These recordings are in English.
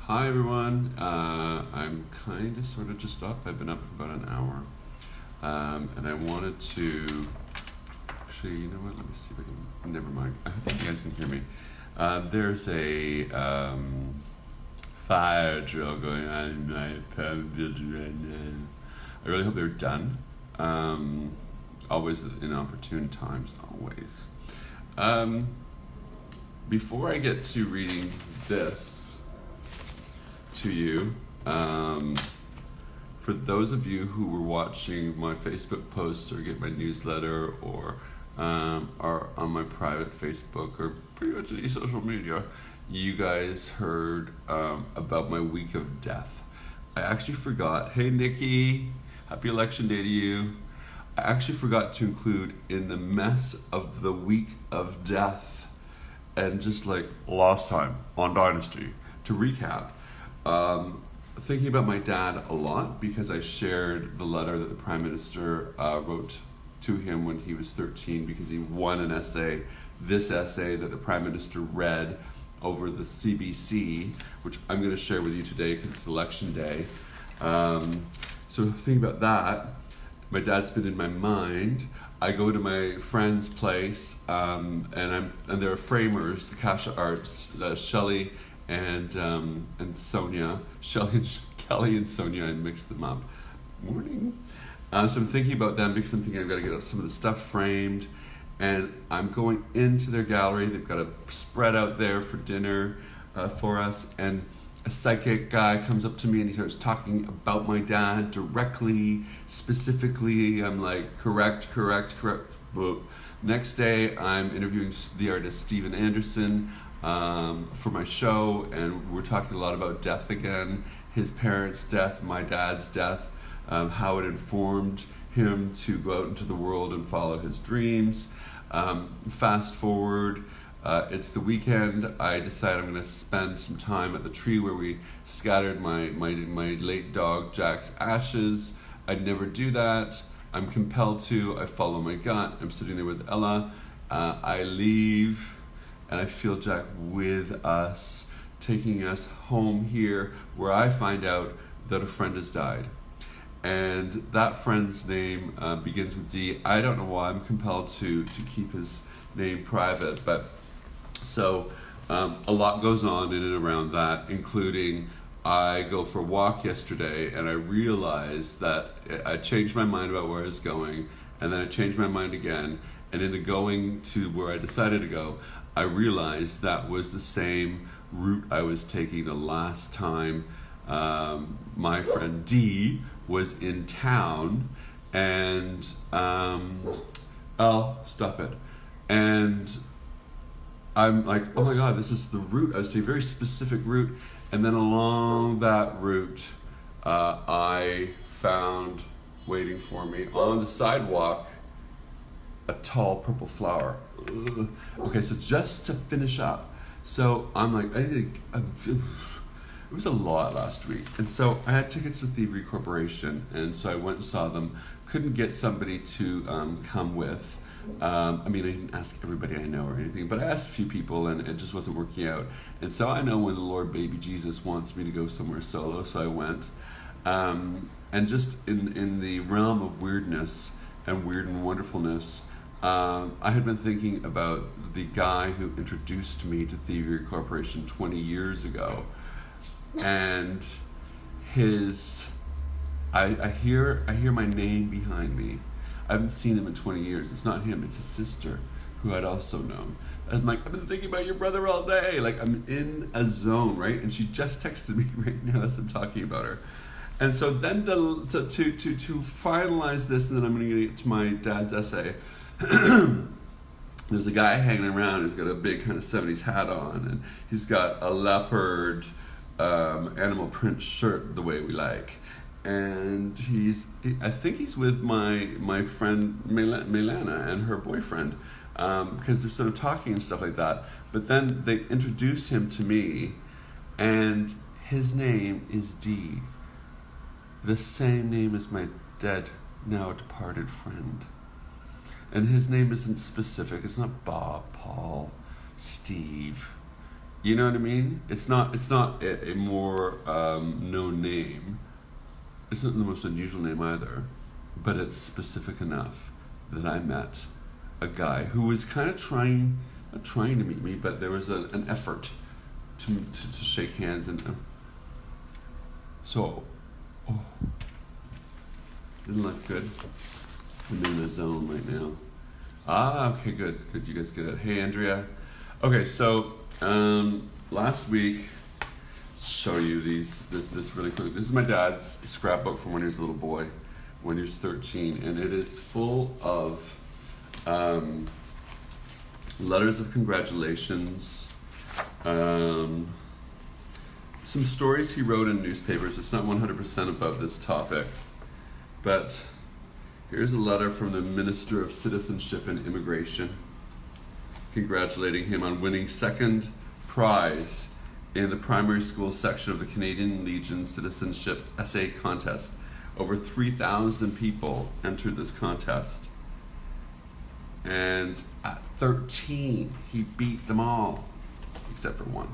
Hi everyone. I'm kind of sort of just up. I've been up for about an hour. And I wanted to actually, you know what? Let me see if I can. Never mind. I think you guys can hear me. There's a fire drill going on in my apartment building right now. I really hope they're done. Always in opportune times, always. Before I get to reading this to you, for those of you who were watching my Facebook posts or get my newsletter or are on my private Facebook or pretty much any social media, you guys heard about my week of death. I actually forgot. Hey Nikki, happy election day to you. I actually forgot to include in the mess of the week of death and just like last time on Dynasty, to recap, thinking about my dad a lot because I shared the letter that the Prime Minister wrote to him when he was 13 because he won an essay, this essay that the Prime Minister read over the CBC, which I'm going to share with you today because it's election day. So thinking about that, my dad's been in my mind. I go to my friend's place, and there are framers, Akasha Arts, Shelley and Sonia, Kelly and Sonia. I mixed them up. Morning. So I'm thinking about them because I'm thinking I've got to get some of the stuff framed, and I'm going into their gallery. They've got a spread out there for dinner for us, and a psychic guy comes up to me and he starts talking about my dad directly, specifically. I'm like, correct. Well, next day, I'm interviewing the artist Steven Anderson for my show, and we're talking a lot about death again, his parents' death, my dad's death, how it informed him to go out into the world and follow his dreams. Fast forward, it's the weekend. I decide I'm going to spend some time at the tree where we scattered my late dog Jack's ashes. I'd never do that. I'm compelled to. I follow my gut. I'm sitting there with Ella. I leave, and I feel Jack with us, taking us home here, where I find out that a friend has died. And that friend's name begins with D. I don't know why I'm compelled to keep his name private, but so a lot goes on in and around that, including I go for a walk yesterday and I realized that I changed my mind about where I was going, and then I changed my mind again, and in the going to where I decided to go, I realized that was the same route I was taking the last time my friend D was in town, and I'll stop it. And I'm like, oh my God, this is the route. I was taking a very specific route. And then along that route, I found waiting for me on the sidewalk a tall purple flower. Ugh. Okay, so just to finish up. So I'm like, it was a lot last week. And so I had tickets to Thievery Corporation. And so I went and saw them. Couldn't get somebody to come with. I didn't ask everybody I know or anything, but I asked a few people and it just wasn't working out. And so I know when the Lord Baby Jesus wants me to go somewhere solo, so I went. And just in the realm of weirdness and weird and wonderfulness, I had been thinking about the guy who introduced me to Thievery Corporation 20 years ago. And I hear my name behind me. I haven't seen him in 20 years. It's not him, it's his sister, who I'd also known. I'm like, I've been thinking about your brother all day. Like, I'm in a zone, right? And she just texted me right now as I'm talking about her. And so then to finalize this, and then I'm going to get to my dad's essay, there's a guy hanging around who's got a big kind of 70s hat on, and he's got a leopard animal print shirt the way we like. And I think he's with my friend Melana and her boyfriend, because they're sort of talking and stuff like that. But then they introduce him to me, and his name is D, the same name as my dead, now departed friend. And his name isn't specific. It's not Bob, Paul, Steve. You know what I mean? It's not a more known name. It's not the most unusual name either, but it's specific enough that I met a guy who was kind of not trying to meet me, but there was an effort to shake hands and so, didn't look good. I'm in the zone right now. Okay, good. You guys get it. Hey, Andrea. Okay, so last week, show you this really quickly. This is my dad's scrapbook from when he was a little boy, when he was 13, and it is full of letters of congratulations, some stories he wrote in newspapers. It's not 100% about this topic, but here's a letter from the Minister of Citizenship and Immigration, congratulating him on winning second prize in the primary school section of the Canadian Legion Citizenship Essay Contest. Over 3,000 people entered this contest. And at 13, he beat them all, except for one.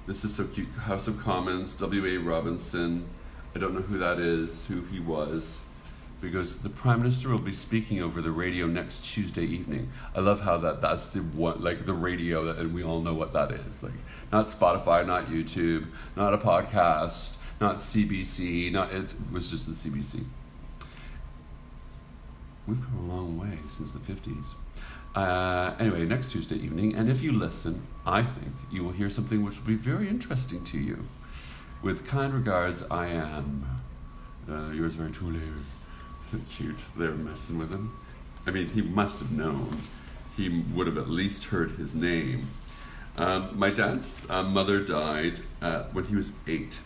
This is so cute. House of Commons, W.A. Robinson. I don't know who that is, who he was. Because the Prime Minister will be speaking over the radio next Tuesday evening. I love how that's the one, like the radio, and we all know what that is. Like, not Spotify, not YouTube, not a podcast, not CBC, it was just the CBC. We've come a long way since the 50s. Anyway, next Tuesday evening, and if you listen, I think you will hear something which will be very interesting to you. With kind regards, I am yours very truly. Cute. They're messing with him. I mean, he must have known. He would have at least heard his name. My dad's mother died when he was 8,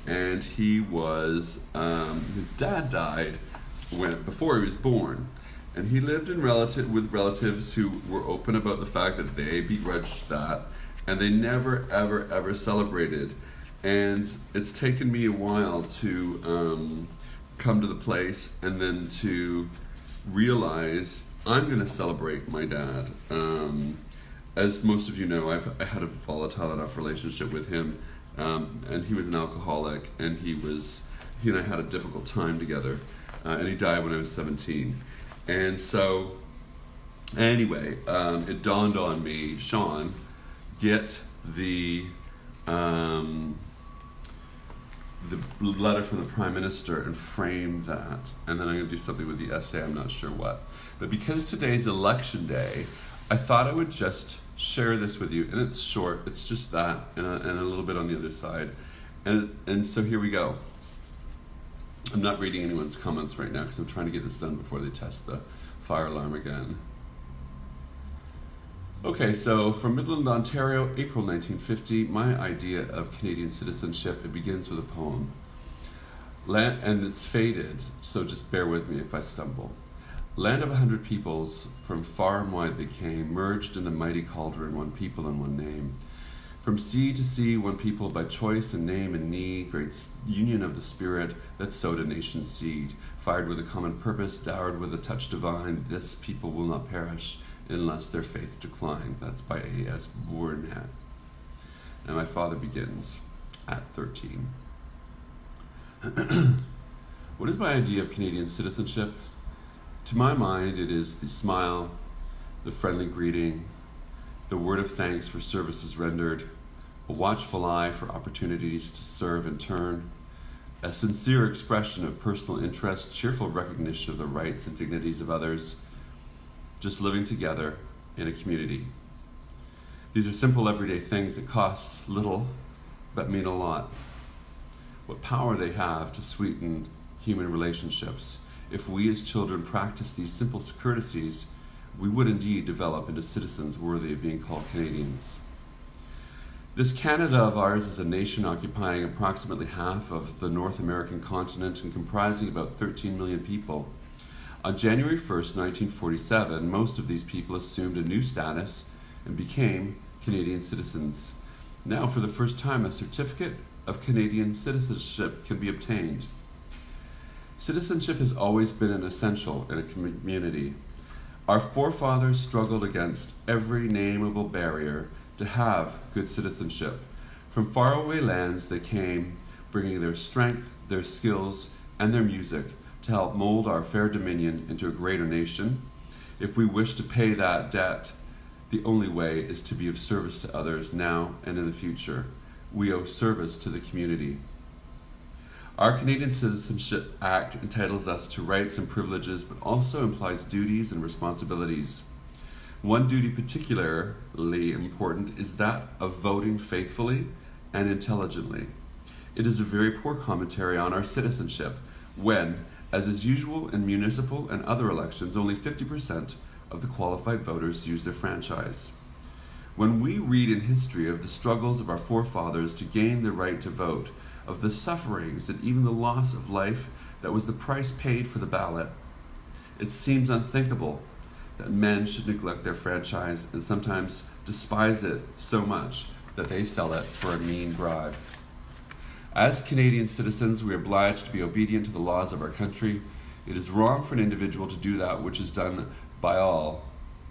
and he was his dad died before he was born, and he lived with relatives who were open about the fact that they begrudged that, and they never ever celebrated. And it's taken me a while to come to the place and then to realize I'm going to celebrate my dad. As most of you know, I had a volatile enough relationship with him, and he was an alcoholic, and he and I had a difficult time together, and he died when I was 17. And so, anyway, it dawned on me, Shaun, get the letter from the Prime Minister and frame that, and then I'm going to do something with the essay, I'm not sure what. But because today's election day, I thought I would just share this with you, and it's short, it's just that, and a little bit on the other side. And so here we go. I'm not reading anyone's comments right now because I'm trying to get this done before they test the fire alarm again. Okay, so from Midland, Ontario, April 1950, my idea of Canadian citizenship, it begins with a poem. And it's faded, so just bear with me if I stumble. Land of 100 peoples, from far and wide they came, merged in the mighty cauldron, one people and one name. From sea to sea, one people by choice and name and need, great union of the spirit that sowed a nation's seed, fired with a common purpose, dowered with a touch divine, this people will not perish unless their faith decline. That's by A.S. Burnett. And my father begins at 13. What is my idea of Canadian citizenship? To my mind, it is the smile, the friendly greeting, the word of thanks for services rendered, a watchful eye for opportunities to serve in turn, a sincere expression of personal interest, cheerful recognition of the rights and dignities of others, just living together in a community. These are simple everyday things that cost little but mean a lot. What power they have to sweeten human relationships. If we as children practice these simple courtesies, we would indeed develop into citizens worthy of being called Canadians. This Canada of ours is a nation occupying approximately half of the North American continent and comprising about 13 million people. On January 1st, 1947, most of these people assumed a new status and became Canadian citizens. Now, for the first time, a certificate of Canadian citizenship can be obtained. Citizenship has always been an essential in a community. Our forefathers struggled against every nameable barrier to have good citizenship. From faraway lands they came, bringing their strength, their skills, and their music to help mold our fair dominion into a greater nation. If we wish to pay that debt, the only way is to be of service to others now and in the future. We owe service to the community. Our Canadian Citizenship Act entitles us to rights and privileges, but also implies duties and responsibilities. One duty particularly important is that of voting faithfully and intelligently. It is a very poor commentary on our citizenship when, as is usual in municipal and other elections, only 50% of the qualified voters use their franchise. When we read in history of the struggles of our forefathers to gain the right to vote, of the sufferings and even the loss of life that was the price paid for the ballot, it seems unthinkable that men should neglect their franchise and sometimes despise it so much that they sell it for a mean bribe. As Canadian citizens, we are obliged to be obedient to the laws of our country. It is wrong for an individual to do that which is done by all.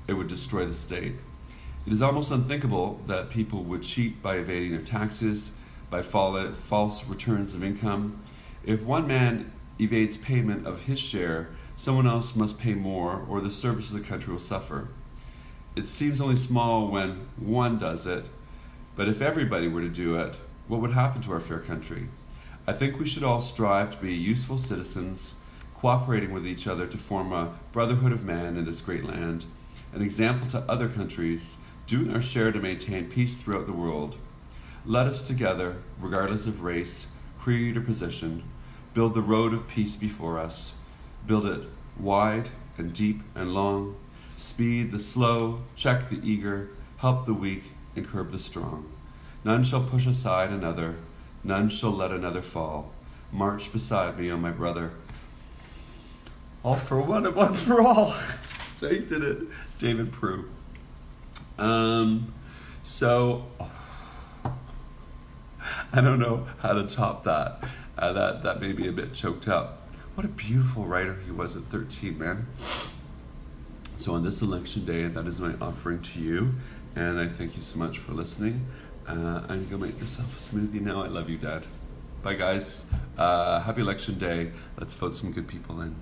It would destroy the state. It is almost unthinkable that people would cheat by evading their taxes, by false returns of income. If one man evades payment of his share, someone else must pay more, or the service of the country will suffer. It seems only small when one does it, but if everybody were to do it, what would happen to our fair country? I think we should all strive to be useful citizens, cooperating with each other to form a brotherhood of man in this great land, an example to other countries, doing our share to maintain peace throughout the world. Let us together, regardless of race, creed, or position, build the road of peace before us. Build it wide and deep and long. Speed the slow, check the eager, help the weak, and curb the strong. None shall push aside another, none shall let another fall. March beside me, O my brother. All for one and one for all. They did it. David Proulx. So I don't know how to top that. That made me a bit choked up. What a beautiful writer he was at 13, man. So on this election day, that is my offering to you, and I thank you so much for listening. I'm gonna make myself a smoothie now. I love you, Dad. Bye, guys. Happy election day. Let's vote some good people in.